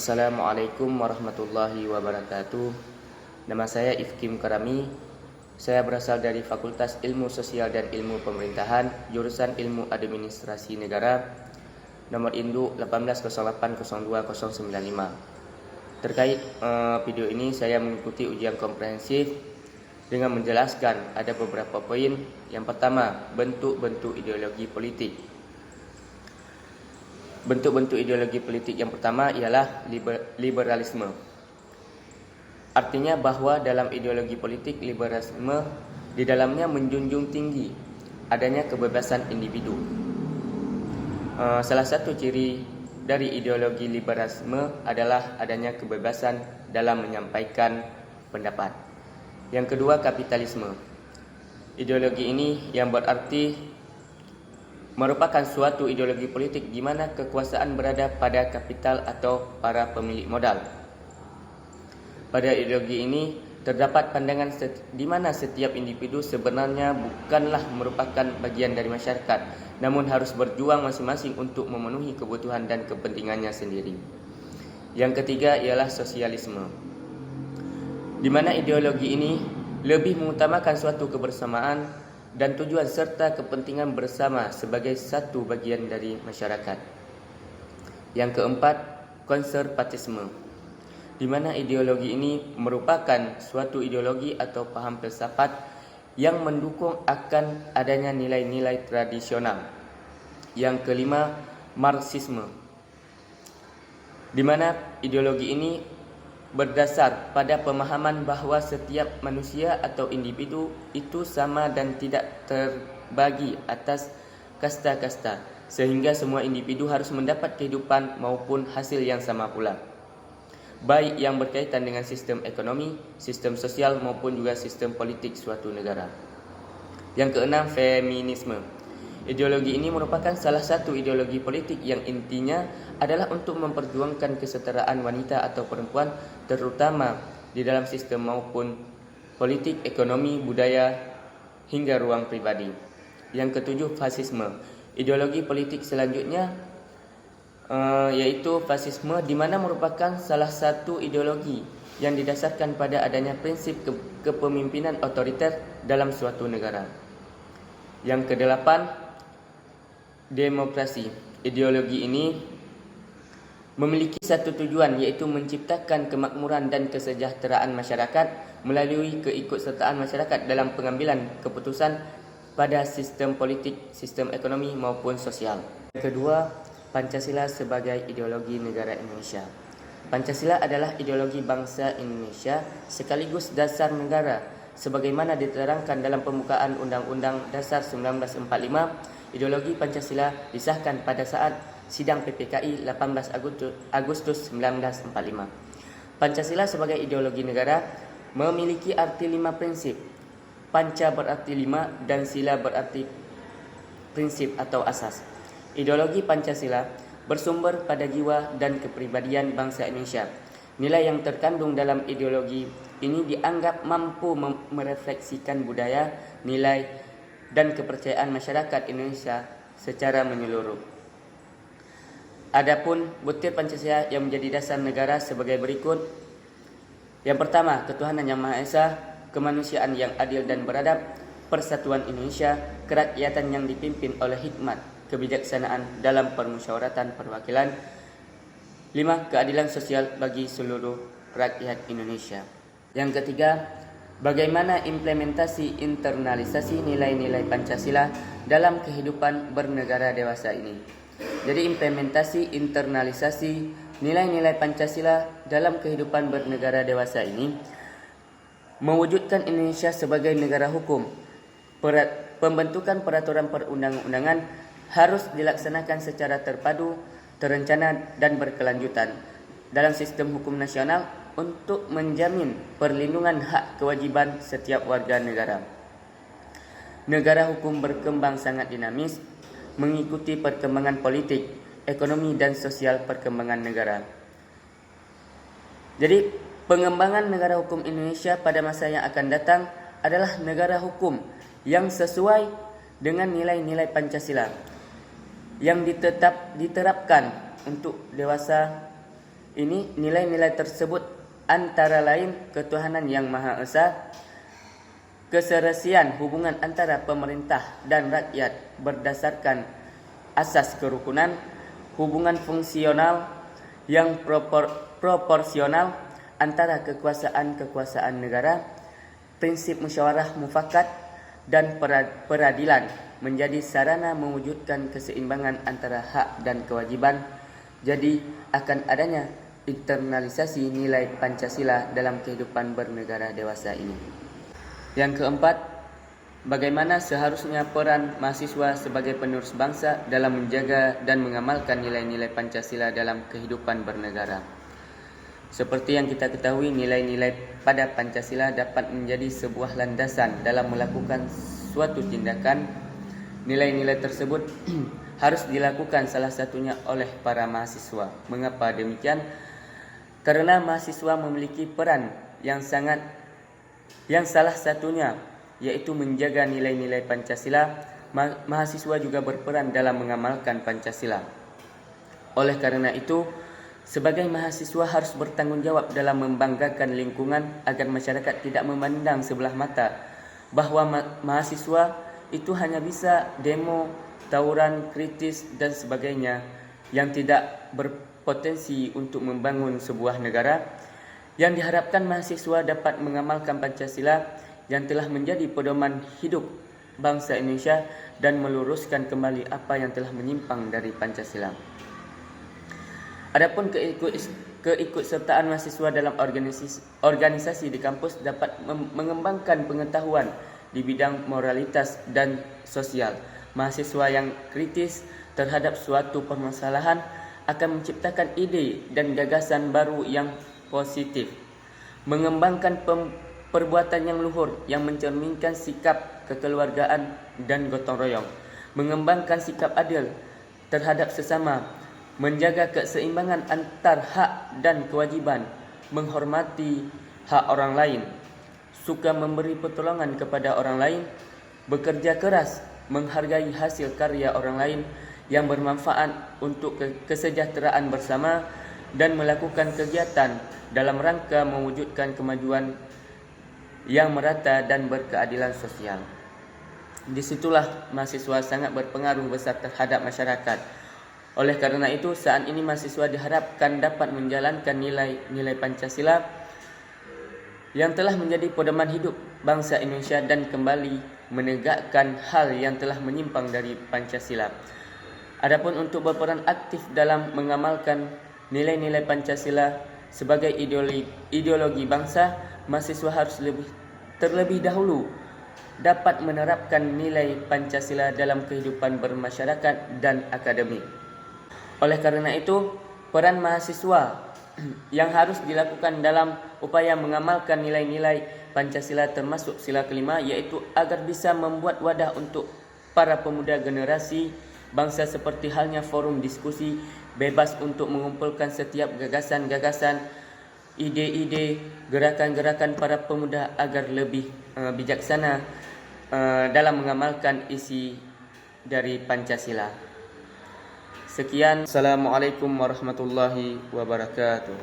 Assalamualaikum warahmatullahi wabarakatuh. Nama saya Ifkim Karami. Saya berasal dari Fakultas Ilmu Sosial dan Ilmu Pemerintahan, jurusan Ilmu Administrasi Negara, nomor induk 180802095. Terkait video ini, saya mengikuti ujian komprehensif dengan menjelaskan ada beberapa poin. Yang pertama, bentuk-bentuk ideologi politik. Bentuk-bentuk ideologi politik yang pertama ialah liberalisme. Artinya bahwa dalam ideologi politik liberalisme di dalamnya menjunjung tinggi adanya kebebasan individu. Salah satu ciri dari ideologi liberalisme adalah adanya kebebasan dalam menyampaikan pendapat. Yang kedua, kapitalisme. Ideologi ini yang berarti merupakan suatu ideologi politik di mana kekuasaan berada pada kapital atau para pemilik modal. Pada ideologi ini terdapat pandangan di mana setiap individu sebenarnya bukanlah merupakan bagian dari masyarakat, namun harus berjuang masing-masing untuk memenuhi kebutuhan dan kepentingannya sendiri. Yang ketiga ialah sosialisme, di mana ideologi ini lebih mengutamakan suatu kebersamaan dan tujuan serta kepentingan bersama sebagai satu bagian dari masyarakat. Yang keempat, konservatisme, di mana ideologi ini merupakan suatu ideologi atau paham filsafat yang mendukung akan adanya nilai-nilai tradisional. Yang kelima, Marxisme, di mana ideologi ini berdasar pada pemahaman bahwa setiap manusia atau individu itu sama dan tidak terbagi atas kasta-kasta, sehingga semua individu harus mendapat kehidupan maupun hasil yang sama pula, baik yang berkaitan dengan sistem ekonomi, sistem sosial maupun juga sistem politik suatu negara. Yang keenam, feminisme. Ideologi ini merupakan salah satu ideologi politik yang intinya adalah untuk memperjuangkan kesetaraan wanita atau perempuan, terutama di dalam sistem maupun politik, ekonomi, budaya, hingga ruang pribadi. Yang ketujuh, fasisme. Ideologi politik selanjutnya yaitu fasisme, di mana merupakan salah satu ideologi yang didasarkan pada adanya prinsip kepemimpinan otoriter dalam suatu negara. Yang kedelapan, demokrasi. Ideologi ini memiliki satu tujuan, yaitu menciptakan kemakmuran dan kesejahteraan masyarakat melalui keikutsertaan masyarakat dalam pengambilan keputusan pada sistem politik, sistem ekonomi maupun sosial. Yang kedua, Pancasila sebagai ideologi negara Indonesia. Pancasila adalah ideologi bangsa Indonesia sekaligus dasar negara sebagaimana diterangkan dalam pembukaan Undang-Undang Dasar 1945. Ideologi Pancasila disahkan pada saat sidang PPKI 18 Agustus 1945. Pancasila sebagai ideologi negara memiliki arti 5 prinsip. Panca berarti 5 dan sila berarti prinsip atau asas. Ideologi Pancasila bersumber pada jiwa dan kepribadian bangsa Indonesia. Nilai yang terkandung dalam ideologi ini dianggap mampu merefleksikan budaya, nilai, dan kepercayaan masyarakat Indonesia secara menyeluruh. Adapun butir Pancasila yang menjadi dasar negara sebagai berikut. Yang pertama, ketuhanan yang Maha Esa, kemanusiaan yang adil dan beradab, persatuan Indonesia, kerakyatan yang dipimpin oleh hikmat, kebijaksanaan dalam permusyawaratan perwakilan. 5. Keadilan sosial bagi seluruh rakyat Indonesia. Yang ketiga, bagaimana implementasi internalisasi nilai-nilai Pancasila dalam kehidupan bernegara dewasa ini. Jadi implementasi internalisasi nilai-nilai Pancasila dalam kehidupan bernegara dewasa ini mewujudkan Indonesia sebagai negara hukum. Pembentukan peraturan perundang-undangan harus dilaksanakan secara terpadu, terencana dan berkelanjutan dalam sistem hukum nasional untuk menjamin perlindungan hak kewajiban setiap warga negara. Negara hukum berkembang sangat dinamis, mengikuti perkembangan politik, ekonomi dan sosial perkembangan negara. Jadi, pengembangan negara hukum Indonesia pada masa yang akan datang adalah negara hukum yang sesuai dengan nilai-nilai Pancasila yang diterapkan untuk dewasa Ini nilai-nilai tersebut antara lain ketuhanan yang Maha Esa, keserasian hubungan antara pemerintah dan rakyat berdasarkan asas kerukunan, hubungan fungsional yang proporsional antara kekuasaan negara, prinsip musyawarah mufakat dan peradilan menjadi sarana mewujudkan keseimbangan antara hak dan kewajiban. Jadi akan adanya internalisasi nilai Pancasila dalam kehidupan bernegara dewasa ini. Yang keempat, bagaimana seharusnya peran mahasiswa sebagai penerus bangsa dalam menjaga dan mengamalkan nilai-nilai Pancasila dalam kehidupan bernegara. Seperti yang kita ketahui, nilai-nilai pada Pancasila dapat menjadi sebuah landasan dalam melakukan suatu tindakan. Nilai-nilai tersebut harus dilakukan salah satunya oleh para mahasiswa. Mengapa demikian? Karena mahasiswa memiliki peran yang salah satunya yaitu menjaga nilai-nilai Pancasila. Mahasiswa juga berperan dalam mengamalkan Pancasila. Oleh karena itu, sebagai mahasiswa harus bertanggung jawab dalam membanggakan lingkungan agar masyarakat tidak memandang sebelah mata bahwa mahasiswa itu hanya bisa demo, tawuran, kritis dan sebagainya yang tidak berpotensi untuk membangun sebuah negara. Yang diharapkan mahasiswa dapat mengamalkan Pancasila yang telah menjadi pedoman hidup bangsa Indonesia dan meluruskan kembali apa yang telah menyimpang dari Pancasila. Adapun keikutsertaan mahasiswa dalam organisasi di kampus dapat mengembangkan pengetahuan di bidang moralitas dan sosial. Mahasiswa yang kritis terhadap suatu permasalahan akan menciptakan ide dan gagasan baru yang positif, mengembangkan perbuatan yang luhur yang mencerminkan sikap kekeluargaan dan gotong royong, mengembangkan sikap adil terhadap sesama, menjaga keseimbangan antar hak dan kewajiban, menghormati hak orang lain, suka memberi pertolongan kepada orang lain, bekerja keras, menghargai hasil karya orang lain yang bermanfaat untuk kesejahteraan bersama, dan melakukan kegiatan dalam rangka mewujudkan kemajuan yang merata dan berkeadilan sosial. Disitulah mahasiswa sangat berpengaruh besar terhadap masyarakat. Oleh karena itu, saat ini mahasiswa diharapkan dapat menjalankan nilai-nilai Pancasila yang telah menjadi pedoman hidup bangsa Indonesia dan kembali menegakkan hal yang telah menyimpang dari Pancasila. Adapun untuk berperan aktif dalam mengamalkan nilai-nilai Pancasila sebagai ideologi bangsa, mahasiswa harus terlebih dahulu dapat menerapkan nilai Pancasila dalam kehidupan bermasyarakat dan akademik. Oleh karena itu, peran mahasiswa yang harus dilakukan dalam upaya mengamalkan nilai-nilai Pancasila termasuk sila kelima, yaitu agar bisa membuat wadah untuk para pemuda generasi bangsa seperti halnya forum diskusi bebas untuk mengumpulkan setiap gagasan-gagasan, ide-ide, gerakan-gerakan para pemuda agar lebih bijaksana dalam mengamalkan isi dari Pancasila. Sekian, Assalamualaikum warahmatullahi wabarakatuh.